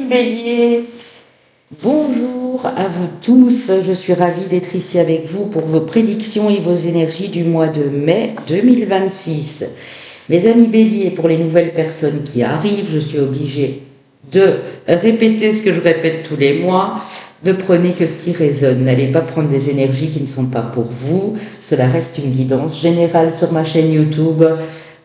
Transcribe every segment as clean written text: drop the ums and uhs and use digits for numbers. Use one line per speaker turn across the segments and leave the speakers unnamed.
Team Bélier, bonjour à vous tous, je suis ravie d'être ici avec vous pour vos prédictions et vos énergies du mois de mai 2026. Mes amis Bélier, pour les nouvelles personnes qui arrivent, je suis obligée de répéter ce que je répète tous les mois. Ne prenez que ce qui résonne, n'allez pas prendre des énergies qui ne sont pas pour vous, cela reste une guidance générale sur ma chaîne YouTube.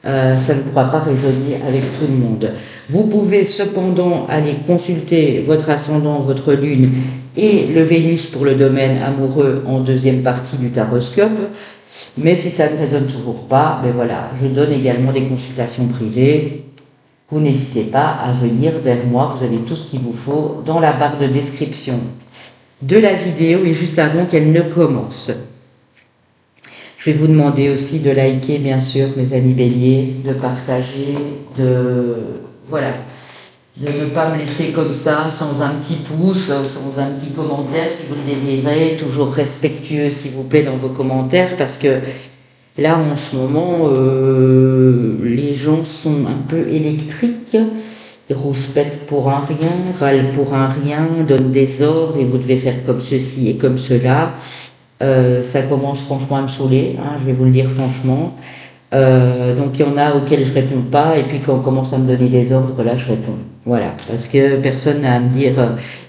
Ça ne pourra pas résonner avec tout le monde. Vous pouvez cependant aller consulter votre ascendant, votre lune et le Vénus pour le domaine amoureux en deuxième partie du taroscope. Mais si ça ne résonne toujours pas, ben voilà, je donne également des consultations privées. Vous n'hésitez pas à venir vers moi, vous avez tout ce qu'il vous faut dans la barre de description de la vidéo et juste avant qu'elle ne commence. Je vais vous demander aussi de liker, bien sûr, mes amis Bélier, de partager, de ne pas me laisser comme ça, sans un petit pouce, sans un petit commentaire, si vous le désirez, toujours respectueux, s'il vous plaît, dans vos commentaires, parce que là, en ce moment, les gens sont un peu électriques, ils rouspètent pour un rien, râlent pour un rien, donnent des ordres, et vous devez faire comme ceci et comme cela. Ça commence franchement à me saouler, je vais vous le dire franchement. Donc il y en a auxquels je réponds pas, et puis quand on commence à me donner des ordres, là je réponds. Voilà, parce que personne n'a à me dire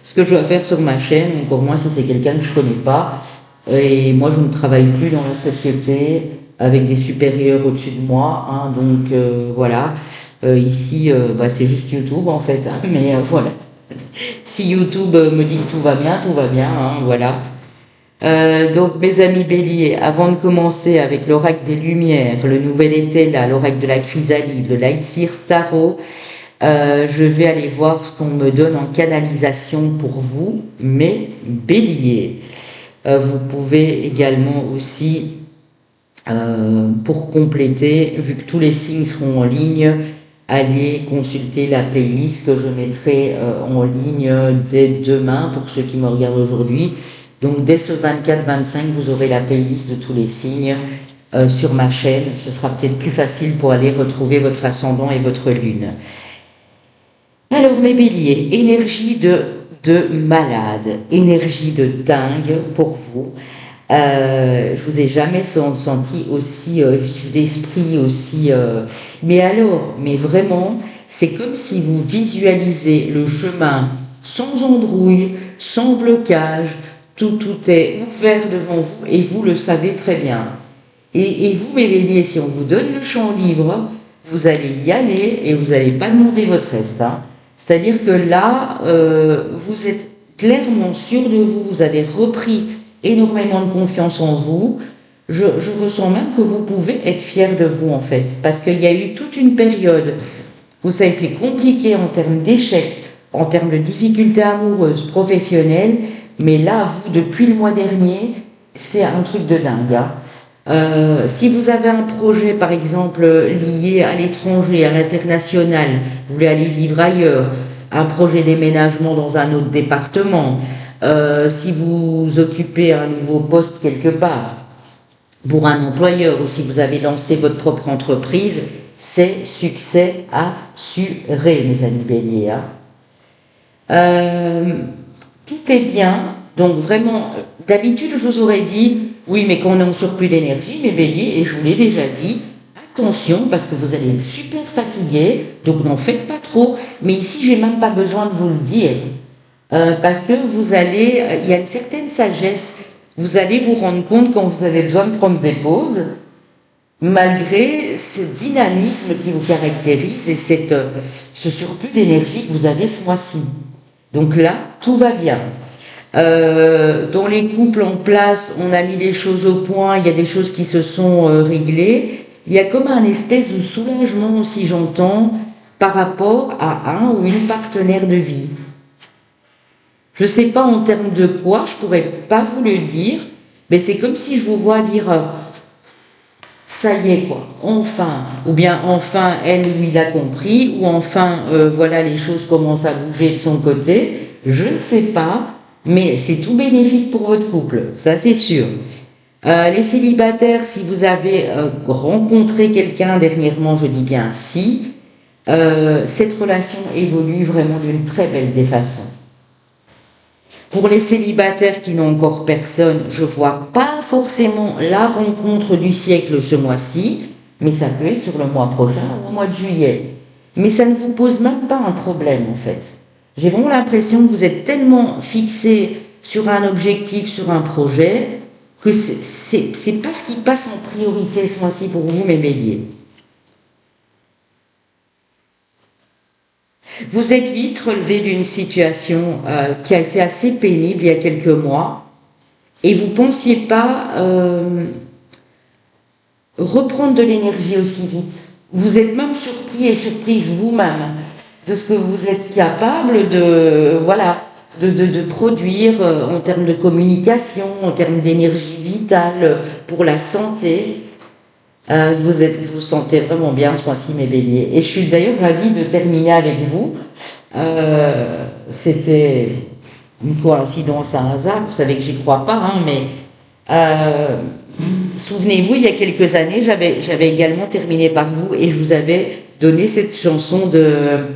ce que je dois faire sur ma chaîne, encore moins si c'est quelqu'un que je connais pas. Et moi je ne travaille plus dans la société avec des supérieurs au-dessus de moi, donc voilà. Ici c'est juste YouTube en fait, mais voilà. Si YouTube me dit que tout va bien, voilà. Donc mes amis Bélier, avant de commencer avec l'oracle des Lumières, le nouvel été là, l'oracle de la chrysalide, le Light Seer Tarot, je vais aller voir ce qu'on me donne en canalisation pour vous, mes Béliers. Vous pouvez également aussi, pour compléter, vu que tous les signes seront en ligne, aller consulter la playlist que je mettrai en ligne dès demain pour ceux qui me regardent aujourd'hui. Donc dès ce 24-25, vous aurez la playlist de tous les signes sur ma chaîne. Ce sera peut-être plus facile pour aller retrouver votre ascendant et votre lune. Alors mes béliers, énergie de malade, énergie de dingue pour vous. Je vous ai jamais senti aussi vif d'esprit, aussi... mais vraiment, c'est comme si vous visualisez le chemin sans embrouille, sans blocage. Tout est ouvert devant vous et vous le savez très bien. Et vous, mes béliers, si on vous donne le champ libre, vous allez y aller et vous n'allez pas demander votre reste. C'est-à-dire que là, vous êtes clairement sûr de vous, vous avez repris énormément de confiance en vous. Je ressens même que vous pouvez être fier de vous en fait, parce qu'il y a eu toute une période où ça a été compliqué en termes d'échecs, en termes de difficultés amoureuses, professionnelles. Mais là, vous, depuis le mois dernier, c'est un truc de dingue. Si vous avez un projet, par exemple, lié à l'étranger, à l'international, vous voulez aller vivre ailleurs, un projet déménagement dans un autre département, si vous occupez un nouveau poste quelque part, pour un employeur, ou si vous avez lancé votre propre entreprise, c'est succès assuré, mes amis béliers. Tout est bien, donc vraiment, d'habitude je vous aurais dit, oui mais quand on est en surplus d'énergie, mes béliers, et je vous l'ai déjà dit, attention parce que vous allez être super fatigué, donc n'en faites pas trop, mais ici j'ai même pas besoin de vous le dire, parce que vous allez, il y a une certaine sagesse, vous allez vous rendre compte quand vous avez besoin de prendre des pauses, malgré ce dynamisme qui vous caractérise et ce surplus d'énergie que vous avez ce mois-ci. Donc là, tout va bien. Dans les couples en place, on a mis les choses au point, il y a des choses qui se sont réglées. Il y a comme un espèce de soulagement, si j'entends, par rapport à un ou une partenaire de vie. Je ne sais pas en termes de quoi, je ne pourrais pas vous le dire, mais c'est comme si je vous vois dire ça y est quoi, enfin, ou bien enfin elle ou il a compris, ou enfin voilà les choses commencent à bouger de son côté, je ne sais pas, mais c'est tout bénéfique pour votre couple, ça c'est sûr. Les célibataires, si vous avez rencontré quelqu'un dernièrement, je dis bien si, cette relation évolue vraiment d'une très belle des façons. Pour les célibataires qui n'ont encore personne, je vois pas forcément la rencontre du siècle ce mois-ci, mais ça peut être sur le mois prochain ou au mois de juillet. Mais ça ne vous pose même pas un problème en fait. J'ai vraiment l'impression que vous êtes tellement fixé sur un objectif, sur un projet, que c'est pas ce qui passe en priorité ce mois-ci pour vous, mes béliers. Vous êtes vite relevé d'une situation qui a été assez pénible il y a quelques mois et vous ne pensiez pas reprendre de l'énergie aussi vite. Vous êtes même surpris et surprise vous-même de ce que vous êtes capable de, voilà, de produire en termes de communication, en termes d'énergie vitale pour la santé. Vous sentez vraiment bien ce mois-ci, mes béliers. Et je suis d'ailleurs ravie de terminer avec vous. C'était une coïncidence, un hasard. Vous savez que j'y crois pas, hein, mais souvenez-vous, il y a quelques années, j'avais également terminé par vous et je vous avais donné cette chanson de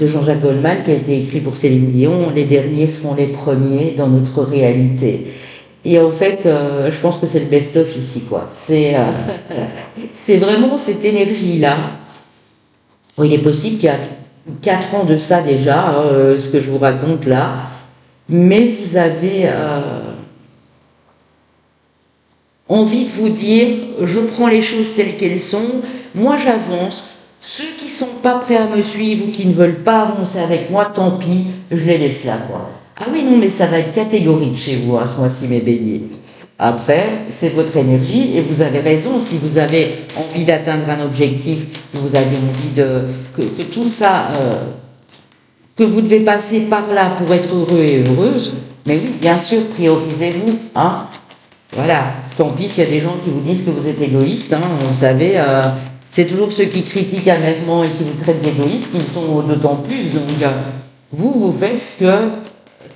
Jean-Jacques Goldman qui a été écrite pour Céline Dion. Les derniers seront les premiers dans notre réalité. Et en fait, je pense que c'est le best-of ici, quoi. C'est vraiment cette énergie-là. Bon, il est possible qu'il y a 4 ans de ça déjà, ce que je vous raconte là, mais vous avez envie de vous dire, je prends les choses telles qu'elles sont, moi j'avance, ceux qui ne sont pas prêts à me suivre ou qui ne veulent pas avancer avec moi, tant pis, je les laisse là, quoi. Ah oui, non, mais ça va être catégorique chez vous, hein, ce mois-ci, mes béliers. Après, c'est votre énergie et vous avez raison. Si vous avez envie d'atteindre un objectif, que vous avez envie que tout ça, que vous devez passer par là pour être heureux et heureuse, mais oui, bien sûr, priorisez-vous. Hein. Voilà. Tant pis s'il y a des gens qui vous disent que vous êtes égoïste. Hein, vous savez, c'est toujours ceux qui critiquent amèrement et qui vous traitent d'égoïste qui le sont d'autant plus. Donc, vous faites ce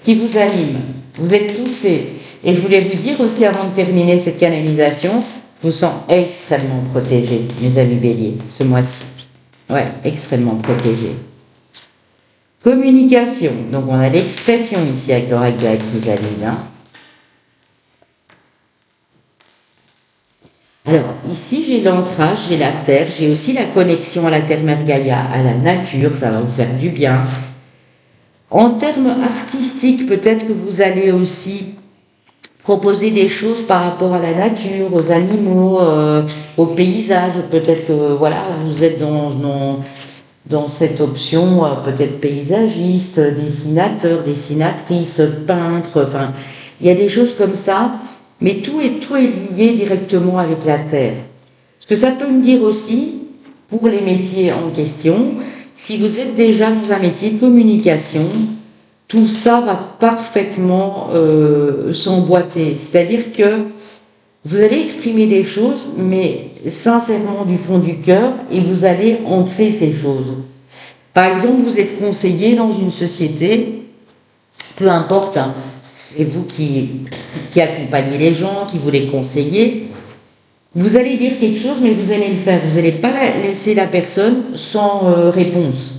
qui vous anime. Vous êtes poussé. Et je voulais vous dire aussi, avant de terminer cette canalisation, je vous sens extrêmement protégé, mes amis béliers, ce mois-ci. Ouais, extrêmement protégé. Communication. Donc, on a l'expression ici avec l'oracle de la chrysalide. Hein. Alors, ici, j'ai l'ancrage, j'ai la terre, j'ai aussi la connexion à la terre Mère Gaïa, à la nature, ça va vous faire du bien. En termes artistiques, peut-être que vous allez aussi proposer des choses par rapport à la nature, aux animaux, aux paysages. Peut-être que voilà, vous êtes dans cette option, peut-être paysagiste, dessinateur, dessinatrice, peintre. Enfin, il y a des choses comme ça, mais tout est lié directement avec la terre. Ce que ça peut me dire aussi, pour les métiers en question, si vous êtes déjà dans un métier de communication, tout ça va parfaitement s'emboîter. C'est-à-dire que vous allez exprimer des choses, mais sincèrement du fond du cœur, et vous allez ancrer ces choses. Par exemple, vous êtes conseiller dans une société, peu importe, hein, c'est vous qui accompagnez les gens, qui vous les conseillez. Vous allez dire quelque chose, mais vous allez le faire. Vous n'allez pas laisser la personne sans réponse.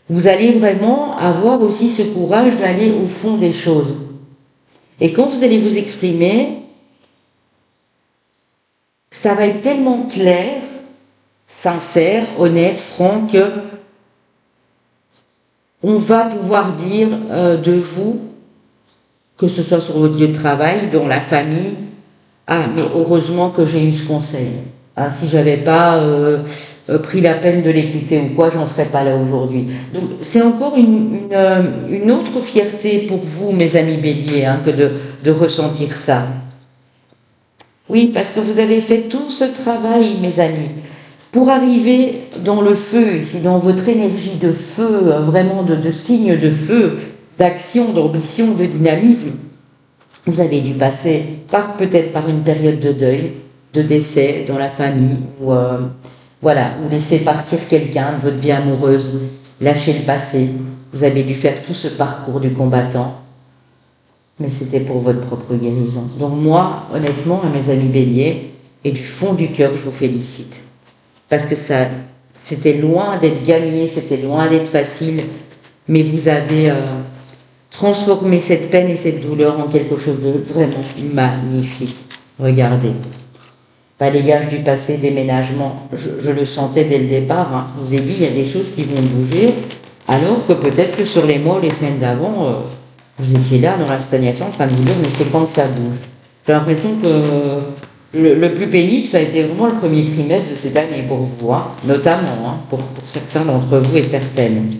Vous allez vraiment avoir aussi ce courage d'aller au fond des choses. Et quand vous allez vous exprimer, ça va être tellement clair, sincère, honnête, franc, que on va pouvoir dire de vous, que ce soit sur votre lieu de travail, dans la famille, ah, mais heureusement que j'ai eu ce conseil. Ah, si j'avais pas pris la peine de l'écouter ou quoi, j'en serais pas là aujourd'hui. Donc c'est encore une autre fierté pour vous, mes amis béliers, hein, que de ressentir ça. Oui, parce que vous avez fait tout ce travail, mes amis, pour arriver dans le feu, ici, dans votre énergie de feu, vraiment de signe de feu, d'action, d'ambition, de dynamisme. Vous avez dû passer peut-être par une période de deuil, de décès dans la famille, ou laisser partir quelqu'un de votre vie amoureuse, lâcher le passé. Vous avez dû faire tout ce parcours du combattant, mais c'était pour votre propre guérison. Donc moi, honnêtement, à mes amis béliers, et du fond du cœur, je vous félicite. Parce que ça c'était loin d'être gagné, c'était loin d'être facile, mais vous avez transformé cette peine et cette douleur en quelque chose de vraiment magnifique. Regardez. Balayage du passé, déménagement, je le sentais dès le départ. Hein. Je vous ai dit, il y a des choses qui vont bouger, alors que peut-être que sur les mois ou les semaines d'avant, vous étiez là dans la stagnation en train de vous dire, mais c'est quand que ça bouge. J'ai l'impression que le plus pénible, ça a été vraiment le premier trimestre de cette année pour vous, hein, notamment hein, pour certains d'entre vous et certaines.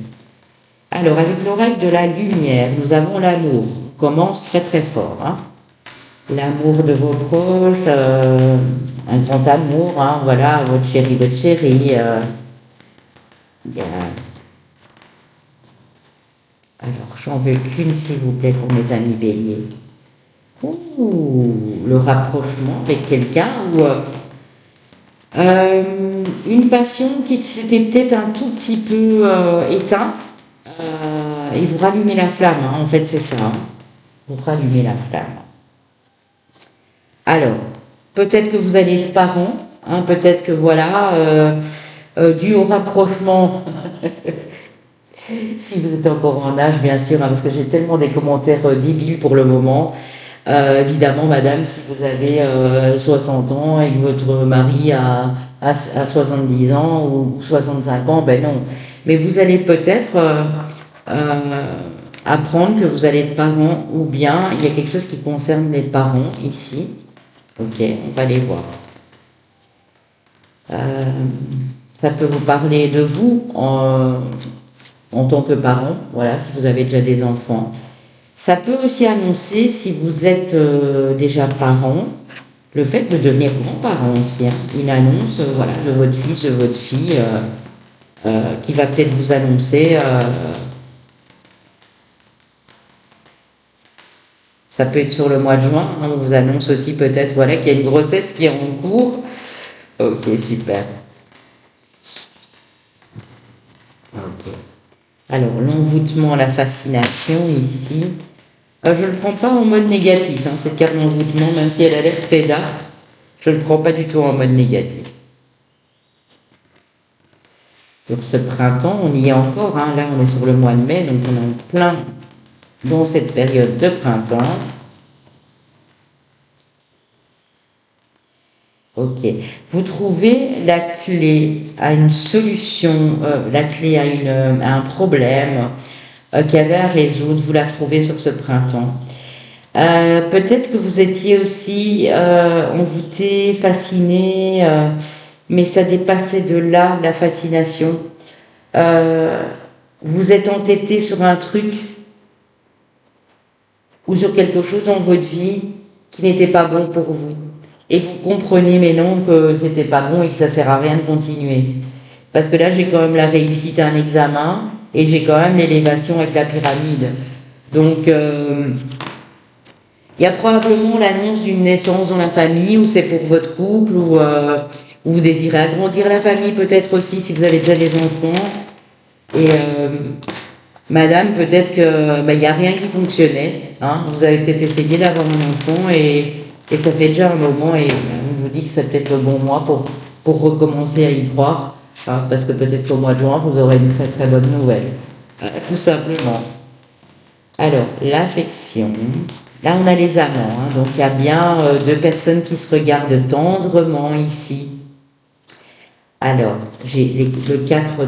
Alors, avec l'oracle de la lumière, nous avons l'amour. On commence très très fort. Hein. L'amour de vos proches, un grand amour, hein, voilà, votre chéri, votre chérie. Alors, j'en veux qu'une, s'il vous plaît, pour mes amis béliers. Ouh, le rapprochement avec quelqu'un ou une passion qui s'était peut-être un tout petit peu éteinte et vous rallumez la flamme, hein, en fait, c'est ça. Hein, vous rallumez la flamme. Alors, peut-être que vous allez être parent, hein, peut-être que voilà, dû au rapprochement, si vous êtes encore en âge, bien sûr, hein, parce que j'ai tellement des commentaires débiles pour le moment. Évidemment, madame, si vous avez 60 ans et que votre mari a 70 ans ou 65 ans, ben non. Mais vous allez peut-être apprendre que vous allez être parent ou bien il y a quelque chose qui concerne les parents ici. Ok, on va les voir. Ça peut vous parler de vous en tant que parent, voilà, si vous avez déjà des enfants. Ça peut aussi annoncer, si vous êtes déjà parent, le fait de devenir grand-parent aussi. Hein. Une annonce voilà, de votre fils, de votre fille, qui va peut-être vous annoncer. Ça peut être sur le mois de juin, hein, on vous annonce aussi peut-être voilà, qu'il y a une grossesse qui est en cours. Ok, super. Ok. Alors, l'envoûtement, la fascination ici. Je ne le prends pas en mode négatif, hein, cette carte d'envoûtement, même si elle a l'air très dark, je ne le prends pas du tout en mode négatif. Sur ce printemps, on y est encore, hein, là on est sur le mois de mai, donc on est en plein dans cette période de printemps. Ok. Vous trouvez la clé à une solution, la clé à un problème qu'il y avait à résoudre, vous la trouvez sur ce printemps. Peut-être que vous étiez aussi envoûté, fasciné, mais ça dépassait de là, la fascination. Vous êtes entêté sur un truc ou sur quelque chose dans votre vie qui n'était pas bon pour vous. Et vous comprenez, mais non, que c'était pas bon et que ça sert à rien de continuer. Parce que là, j'ai quand même la réussite à un examen et j'ai quand même l'élévation avec la pyramide. Donc, il y a probablement l'annonce d'une naissance dans la famille, ou c'est pour votre couple, ou vous désirez agrandir la famille peut-être aussi si vous avez déjà des enfants. Et madame, peut-être que il n'y a rien qui fonctionnait. Hein, vous avez peut-être essayé d'avoir un enfant et ça fait déjà un moment et on vous dit que c'est peut-être le bon mois pour recommencer à y croire. Hein, parce que peut-être qu'au mois de juin, vous aurez une très très bonne nouvelle. Tout simplement. Alors, l'affection. Là, on a les amants. Hein, donc, il y a bien deux personnes qui se regardent tendrement ici. Alors, j'ai le 4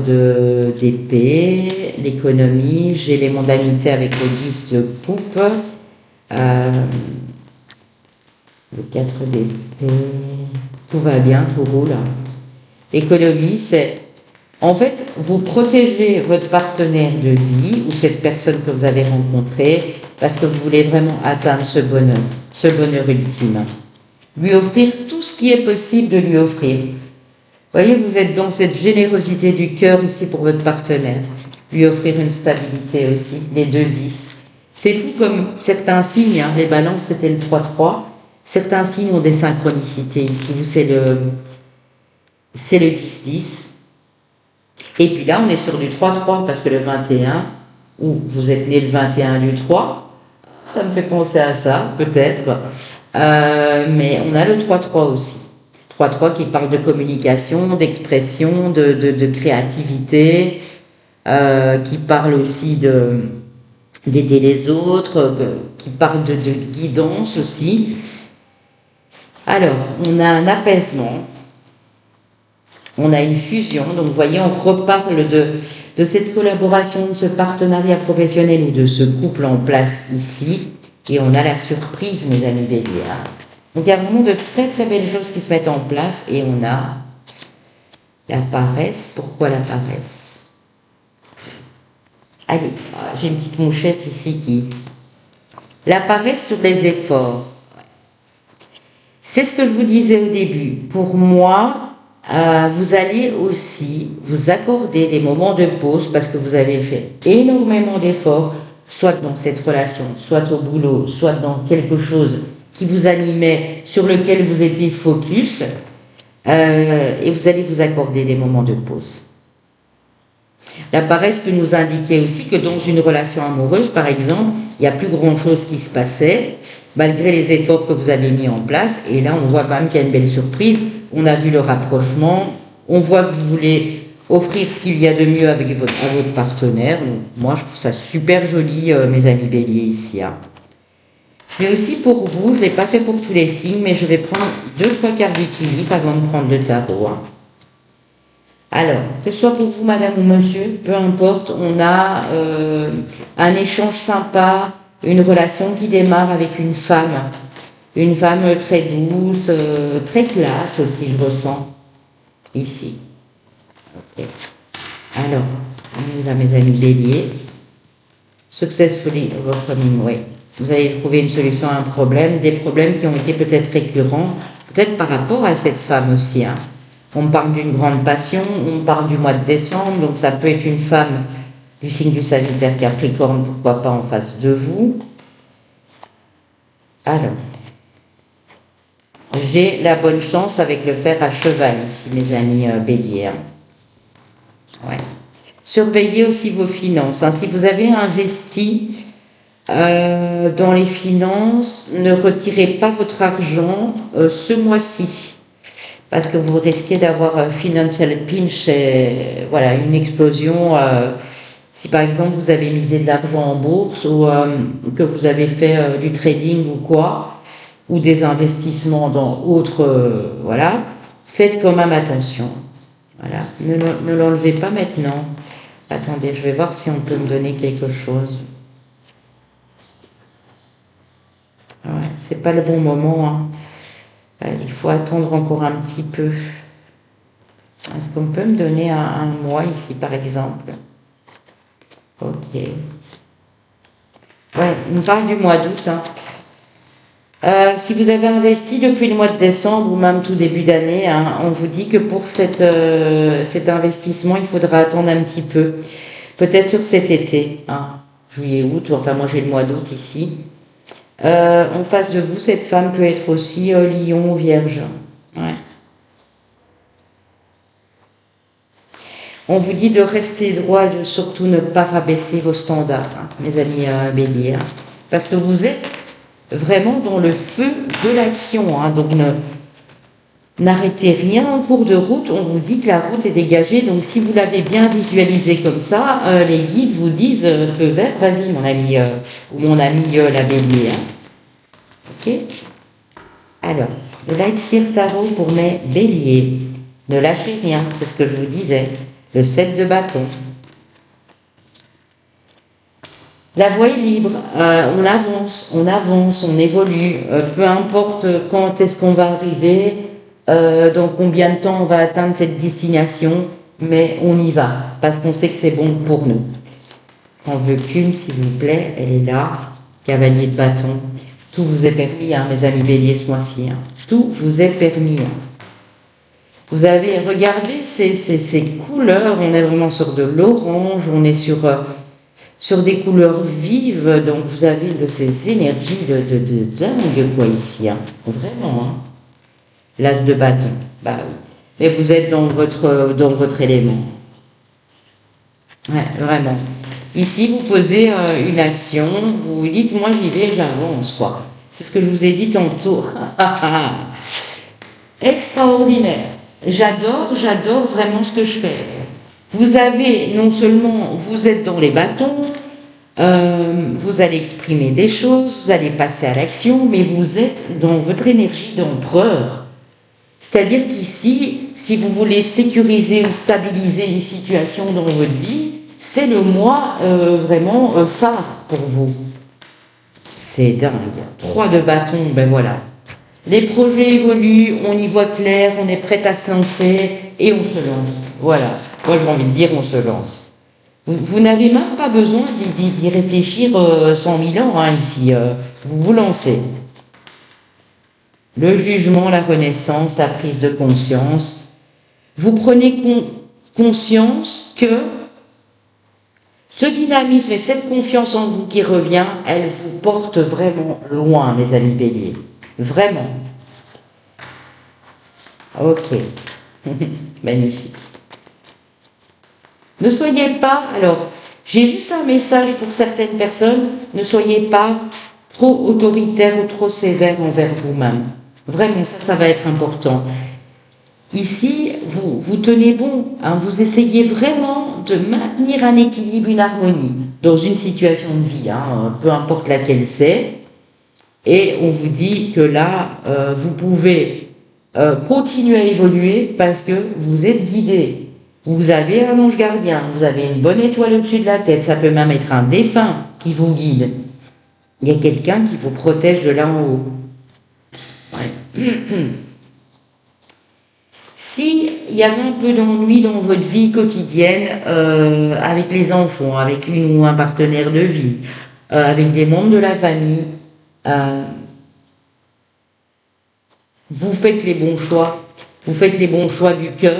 d'épée, l'économie, j'ai les mondanités avec le 10 de coupe, le 4 d'épée, tout va bien, tout roule. L'économie, c'est, en fait, vous protégez votre partenaire de vie ou cette personne que vous avez rencontrée parce que vous voulez vraiment atteindre ce bonheur ultime. Lui offrir tout ce qui est possible de lui offrir. Vous voyez, vous êtes dans cette générosité du cœur ici pour votre partenaire. Lui offrir une stabilité aussi, les 2-10. C'est fou comme certains signes, hein, les balances c'était le 3-3, certains signes ont des synchronicités ici. Vous, c'est le 10-10. Et puis là, on est sur du 3-3 parce que le 21, ou vous êtes né le 21 du 3, ça me fait penser à ça, peut-être. Mais on a le 3-3 aussi. 3-3 qui parle de communication, d'expression, de créativité, qui parle aussi d'aider les autres, qui parle de guidance aussi. Alors, on a un apaisement, on a une fusion, donc vous voyez, on reparle de cette collaboration, de ce partenariat professionnel ou de ce couple en place ici, et on a la surprise, mes amis Bélier. Donc il y a vraiment de très très belles choses qui se mettent en place, et on a la paresse. Pourquoi la paresse? Allez, j'ai une petite mouchette ici qui... La paresse sur les efforts. C'est ce que je vous disais au début. Pour moi, vous allez aussi vous accorder des moments de pause parce que vous avez fait énormément d'efforts, soit dans cette relation, soit au boulot, soit dans quelque chose qui vous animait, sur lequel vous étiez focus, et vous allez vous accorder des moments de pause. La paresse peut nous indiquer aussi que dans une relation amoureuse, par exemple, il n'y a plus grand-chose qui se passait, malgré les efforts que vous avez mis en place. Et là, on voit quand même qu'il y a une belle surprise. On a vu le rapprochement. On voit que vous voulez offrir ce qu'il y a de mieux à votre partenaire. Donc, moi, je trouve ça super joli, mes amis Bélier, ici. Je vais aussi pour vous, je ne l'ai pas fait pour tous les signes, mais je vais prendre 2-3 cartes d'équilibre avant de prendre le tarot. Alors, que ce soit pour vous, madame ou monsieur, peu importe, on a un échange sympa, une relation qui démarre avec une femme très douce, très classe aussi, je ressens, ici. Okay. Alors, on y va, mes amis Bélier. Successfully overcoming, oui. Vous allez trouver une solution à un problème, des problèmes qui ont été peut-être récurrents, peut-être par rapport à cette femme aussi. On parle d'une grande passion, on parle du mois de décembre, donc ça peut être une femme du signe du Sagittaire Capricorne, pourquoi pas en face de vous. Alors, j'ai la bonne chance avec le fer à cheval ici, mes amis Bélier. Ouais. Surveillez aussi vos finances. Si vous avez investi dans les finances, ne retirez pas votre argent ce mois-ci, parce que vous risquez d'avoir un financial pinch, et, voilà, une explosion. Si par exemple vous avez misé de l'argent en bourse ou que vous avez fait du trading ou quoi, ou des investissements dans autres, voilà, faites quand même attention. Voilà, ne l'enlevez pas maintenant. Attendez, je vais voir si on peut me donner quelque chose. Ouais, c'est pas le bon moment. Il faut attendre encore un petit peu. Est-ce qu'on peut me donner un mois ici, par exemple? Ok. Ouais, on parle du mois d'août. Si vous avez investi depuis le mois de décembre ou même tout début d'année, on vous dit que pour cet investissement, il faudra attendre un petit peu. Peut-être sur cet été, juillet, août, enfin moi j'ai le mois d'août ici. En face de vous, cette femme peut être aussi lion ou vierge. Ouais. On vous dit de rester droit, de surtout ne pas rabaisser vos standards, mes amis Bélier, parce que vous êtes vraiment dans le feu de l'action. Donc n'arrêtez rien en cours de route. On vous dit que la route est dégagée. Donc si vous l'avez bien visualisé comme ça, les guides vous disent feu vert, vas-y mon ami ou mon ami la Bélier. Ok. Alors, le Light Seer Tarot pour mes Béliers. Ne lâchez rien, c'est ce que je vous disais. Le 7 de bâton. La voie est libre, on avance, on évolue, peu importe quand est-ce qu'on va arriver, dans combien de temps on va atteindre cette destination, mais on y va, parce qu'on sait que c'est bon pour nous. On veut qu'une, s'il vous plaît, elle est là, cavalier de bâton. Tout vous est permis, mes amis Bélier, ce mois-ci. Tout vous est permis. Vous avez regardé ces couleurs, on est vraiment sur de l'orange, on est sur des couleurs vives, donc vous avez de ces énergies de dingue, quoi, ici, vraiment, L'as de bâton, bah oui. Mais vous êtes dans votre élément. Ouais, vraiment. Ici, vous posez une action, vous vous dites, moi j'y vais, j'avance, quoi. C'est ce que je vous ai dit tantôt. extraordinaire. J'adore vraiment ce que je fais. Vous avez, non seulement, vous êtes dans les bâtons, vous allez exprimer des choses, vous allez passer à l'action, mais vous êtes dans votre énergie d'empereur. C'est-à-dire qu'ici, si vous voulez sécuriser ou stabiliser une situation dans votre vie, c'est le mois vraiment phare pour vous. C'est dingue. 3 de bâton, ben voilà. Les projets évoluent, on y voit clair, on est prêt à se lancer et on se lance. Voilà. Moi, j'ai envie de dire, on se lance. Vous n'avez même pas besoin d'y réfléchir 100 000 ans ici. Vous vous lancez. Le jugement, la renaissance, la prise de conscience. Vous prenez conscience que ce dynamisme et cette confiance en vous qui revient, elle vous porte vraiment loin, mes amis béliers. Vraiment. Ok. Magnifique. Ne soyez pas, alors, j'ai juste un message pour certaines personnes, ne soyez pas trop autoritaire ou trop sévère envers vous-même. Vraiment, ça va être important. Ici, vous tenez bon, vous essayez vraiment de maintenir un équilibre, une harmonie dans une situation de vie, peu importe laquelle c'est. Et on vous dit que là, vous pouvez continuer à évoluer parce que vous êtes guidé. Vous avez un ange gardien, vous avez une bonne étoile au-dessus de la tête, ça peut même être un défunt qui vous guide. Il y a quelqu'un qui vous protège de là en haut. Ouais. Si il y avait un peu d'ennui dans votre vie quotidienne, avec les enfants, avec une ou un partenaire de vie, avec des membres de la famille, vous faites les bons choix. Vous faites les bons choix du cœur.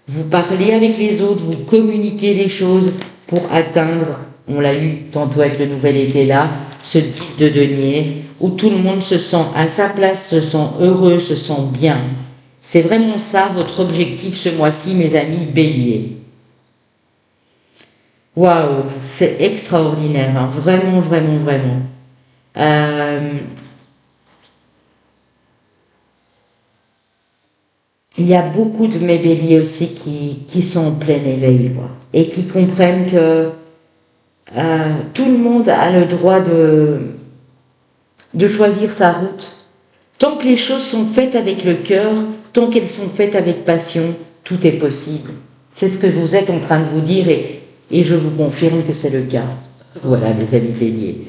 Vous parlez avec les autres, vous communiquez les choses pour atteindre, on l'a eu tantôt avec le nouvel été là, ce 10 de denier, où tout le monde se sent à sa place, se sent heureux, se sent bien. C'est vraiment ça votre objectif ce mois-ci, mes amis béliers. Waouh, c'est extraordinaire, vraiment, vraiment, vraiment. Il y a beaucoup de mes béliers aussi qui sont en plein éveil, et qui comprennent que tout le monde a le droit de choisir sa route. Tant que les choses sont faites avec le cœur, tant qu'elles sont faites avec passion, tout est possible. C'est ce que vous êtes en train de vous dire et je vous confirme que c'est le cas. Voilà, mes amis béliers.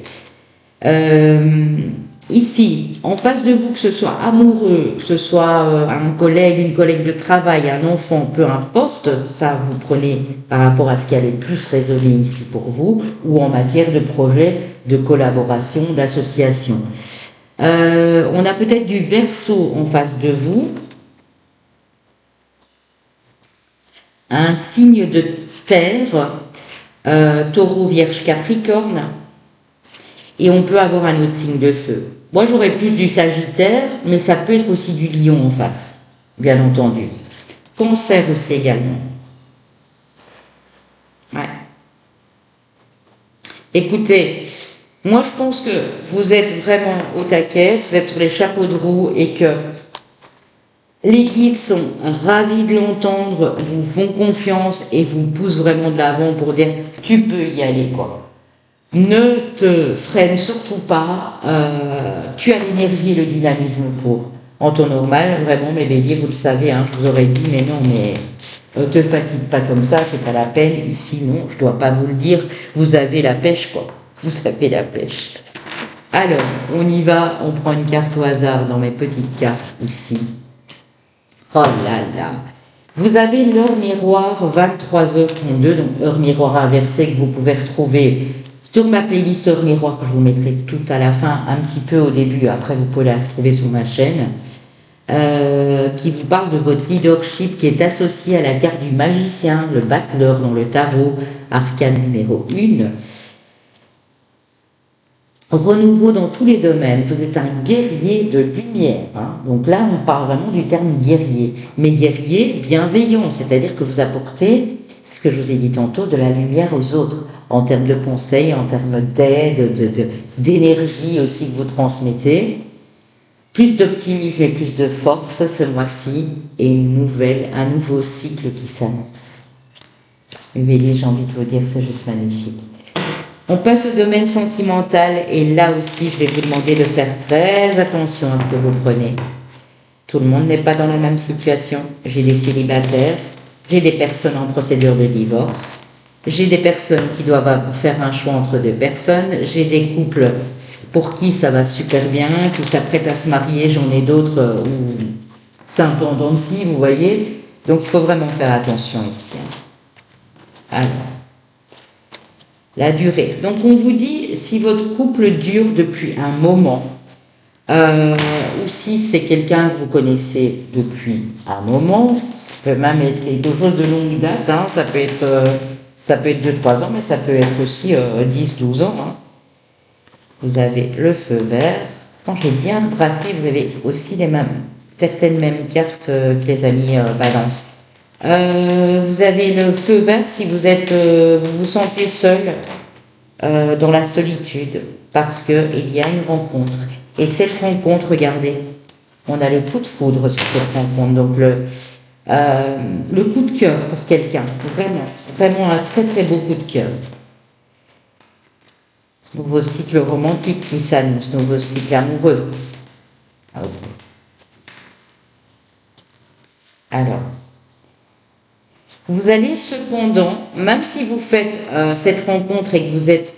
Ici, en face de vous, que ce soit amoureux, que ce soit un collègue, une collègue de travail, un enfant, peu importe, ça vous prenez par rapport à ce qui allait plus résonner ici pour vous, ou en matière de projet, de collaboration, d'association. On a peut-être du Verseau en face de vous, un signe de terre, Taureau, Vierge, Capricorne, et on peut avoir un autre signe de feu. Moi, j'aurais plus du Sagittaire, mais ça peut être aussi du Lion en face, bien entendu. Cancer aussi également. Ouais. Écoutez, moi, je pense que vous êtes vraiment au taquet, vous êtes sur les chapeaux de roue et que les guides sont ravis de l'entendre, vous font confiance et vous poussent vraiment de l'avant pour dire « tu peux y aller » quoi. Ne te freine surtout pas, tu as l'énergie et le dynamisme pour. En temps normal, vraiment, mes béliers, vous le savez, je vous aurais dit, mais non, mais ne te fatigue pas comme ça, c'est pas la peine. Ici, non, je dois pas vous le dire, vous avez la pêche, quoi. Vous avez la pêche. Alors, on y va, on prend une carte au hasard dans mes petites cartes, ici. Oh là là. Vous avez l'heure miroir 23h32, donc heure miroir inversée que vous pouvez retrouver sur ma playlist heure miroir que je vous mettrai tout à la fin, un petit peu au début, après vous pouvez la retrouver sur ma chaîne, qui vous parle de votre leadership qui est associé à la carte du magicien, le battleur dans le tarot, arcane numéro 1. Renouveau dans tous les domaines, vous êtes un guerrier de lumière, donc là on parle vraiment du terme guerrier, mais guerrier bienveillant, c'est-à-dire que vous apportez, ce que je vous ai dit tantôt, de la lumière aux autres, en termes de conseils, en termes d'aide, d'énergie aussi que vous transmettez. Plus d'optimisme et plus de force ce mois-ci et un nouveau cycle qui s'annonce. Bélier, j'ai envie de vous dire, c'est juste magnifique. On passe au domaine sentimental et là aussi, je vais vous demander de faire très attention à ce que vous prenez. Tout le monde n'est pas dans la même situation. J'ai des célibataires, j'ai des personnes en procédure de divorce, j'ai des personnes qui doivent faire un choix entre deux personnes, j'ai des couples pour qui ça va super bien, qui s'apprêtent à se marier, j'en ai d'autres où c'est un peu en dents de scie, vous voyez. Donc il faut vraiment faire attention ici. Alors, la durée. Donc on vous dit, si votre couple dure depuis un moment, ou si c'est quelqu'un que vous connaissez depuis un moment, ça peut même être quelque chose de longue date, hein, ça peut être 2-3 ans, mais ça peut être aussi 10-12 ans. Hein. Vous avez le feu vert. Quand j'ai bien brassé, vous avez aussi certaines mêmes cartes que les amis balance. Vous avez le feu vert si vous vous sentez seul dans la solitude, parce qu'il y a une rencontre. Et cette rencontre, regardez, on a le coup de foudre sur cette rencontre, donc le coup de cœur pour quelqu'un, vraiment un très très beau coup de cœur. Nouveau cycle romantique qui s'annonce, nouveau cycle amoureux. Okay. Alors, vous allez cependant, même si vous faites cette rencontre et que vous êtes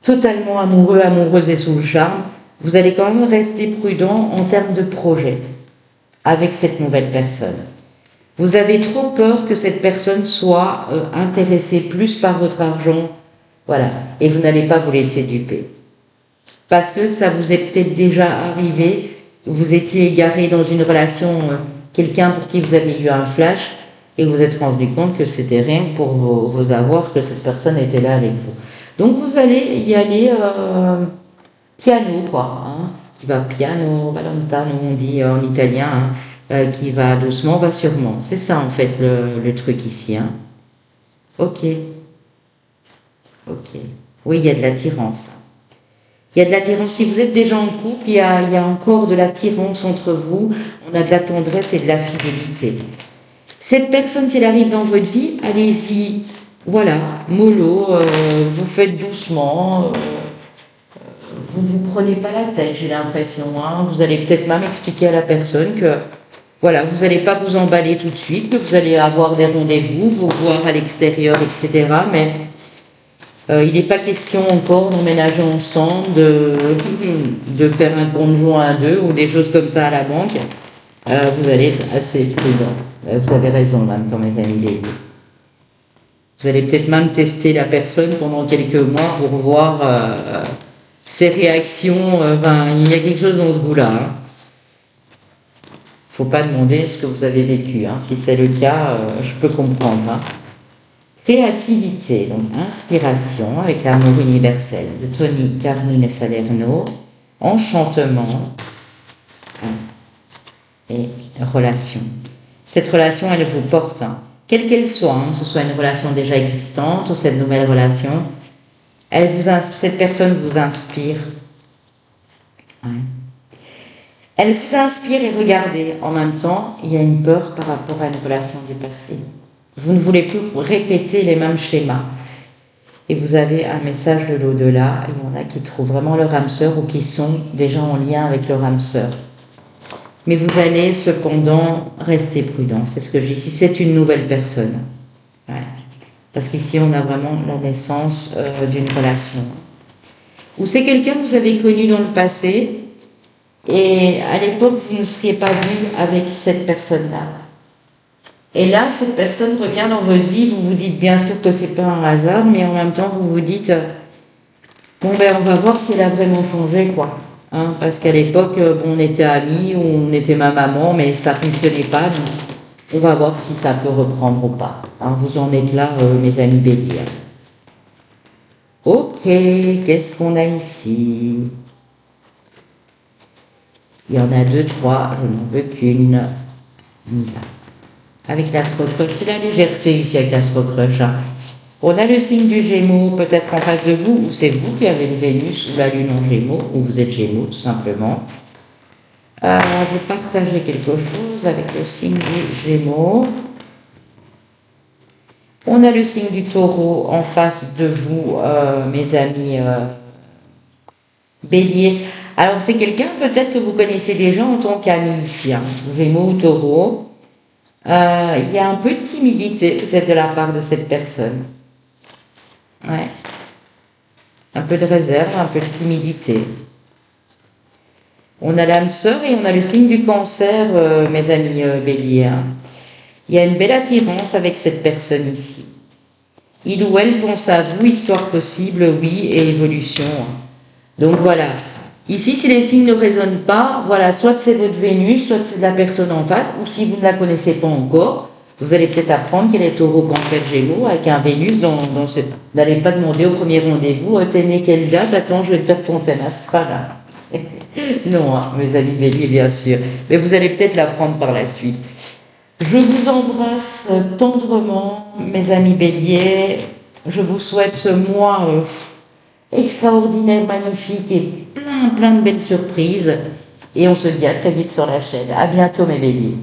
totalement amoureux, amoureuse et sous le charme, vous allez quand même rester prudent en termes de projet avec cette nouvelle personne. Vous avez trop peur que cette personne soit intéressée plus par votre argent, voilà, et vous n'allez pas vous laisser duper. Parce que ça vous est peut-être déjà arrivé, vous étiez égaré dans une relation, quelqu'un pour qui vous avez eu un flash, et vous êtes rendu compte que c'était rien pour vos avoirs, que cette personne était là avec vous. Donc vous allez y aller piano, quoi, hein, qui va piano, valentano, on dit en italien, hein, qui va doucement, va sûrement. C'est ça en fait le truc ici. Hein. Ok. Ok. Oui, il y a de l'attirance. Il y a de l'attirance. Si vous êtes déjà en couple, il y a encore de l'attirance entre vous. On a de la tendresse et de la fidélité. Cette personne, si elle arrive dans votre vie, allez-y. Voilà, mollo, vous faites doucement. Vous ne vous prenez pas la tête, j'ai l'impression. Hein. Vous allez peut-être même expliquer à la personne que voilà, vous n'allez pas vous emballer tout de suite, que vous allez avoir des rendez-vous, vous voir à l'extérieur, etc. Mais il n'est pas question encore d'emménager ensemble, de faire un compte joint à deux ou des choses comme ça à la banque. Vous allez être assez prudent. Vous avez raison, même, pour mes amis Bélier. Vous allez peut-être même tester la personne pendant quelques mois pour voir ses réactions. Il y a quelque chose dans ce goût-là. Hein. Faut pas demander ce que vous avez vécu. Hein. Si c'est le cas, je peux comprendre. Hein. Créativité, donc inspiration avec l'amour universel de Tony, Carmine et Salerno, enchantement et relation. Cette relation, elle vous porte, hein, quelle qu'elle soit, hein, que ce soit une relation déjà existante ou cette nouvelle relation, cette personne vous inspire. Ouais. Elle vous inspire et regardez, en même temps, il y a une peur par rapport à une relation du passé. Vous ne voulez plus répéter les mêmes schémas. Et vous avez un message de l'au-delà. Il y en a qui trouvent vraiment leur âme sœur ou qui sont déjà en lien avec leur âme sœur. Mais vous allez cependant rester prudent. C'est ce que je dis. Si c'est une nouvelle personne. Ouais. Parce qu'ici, on a vraiment la naissance d'une relation. Ou c'est quelqu'un que vous avez connu dans le passé. Et à l'époque, vous ne seriez pas vu avec cette personne-là. Et là, cette personne revient dans votre vie, vous vous dites bien sûr que c'est pas un hasard, mais en même temps, vous vous dites, on va voir si elle a vraiment changé, quoi. Hein, parce qu'à l'époque, on était amis, ou on était même amants, mais ça fonctionnait pas, donc on va voir si ça peut reprendre ou pas. Hein, vous en êtes là, mes amis Bélier. Ok, qu'est-ce qu'on a ici? Il y en a 2, 3, je n'en veux qu'une. Avec l'astro-crush, c'est la légèreté ici avec l'astro-crush. Hein. On a le signe du Gémeaux peut-être en face de vous, ou c'est vous qui avez une Vénus ou la Lune en Gémeaux, ou vous êtes Gémeaux tout simplement. Vous partagez quelque chose avec le signe du Gémeaux. On a le signe du Taureau en face de vous, mes amis Bélier. Alors, c'est quelqu'un peut-être que vous connaissez déjà en tant qu'ami ici, hein, Gémeaux ou Taureau. Il y a un peu de timidité peut-être de la part de cette personne. Ouais. Un peu de réserve, un peu de timidité. On a l'âme sœur et on a le signe du Cancer, mes amis Bélier, hein. Il y a une belle attirance avec cette personne ici. Il ou elle pense à vous, histoire possible, oui, et évolution, hein. Donc voilà. Ici, si les signes ne résonnent pas, voilà, soit c'est votre Vénus, soit c'est de la personne en face, ou si vous ne la connaissez pas encore, vous allez peut-être apprendre qu'elle est Taureau, Cancer, Gémeaux, avec un Vénus dans ce... N'allez pas demander au premier rendez-vous, t'es né quelle date, attends, je vais te faire ton thème, ah, c'est pas là. Non, hein, mes amis Bélier, bien sûr. Mais vous allez peut-être l'apprendre par la suite. Je vous embrasse tendrement, mes amis Bélier. Je vous souhaite ce mois extraordinaire, magnifique et plein de belles surprises. Et on se dit à très vite sur la chaîne. À bientôt, mes Béliers.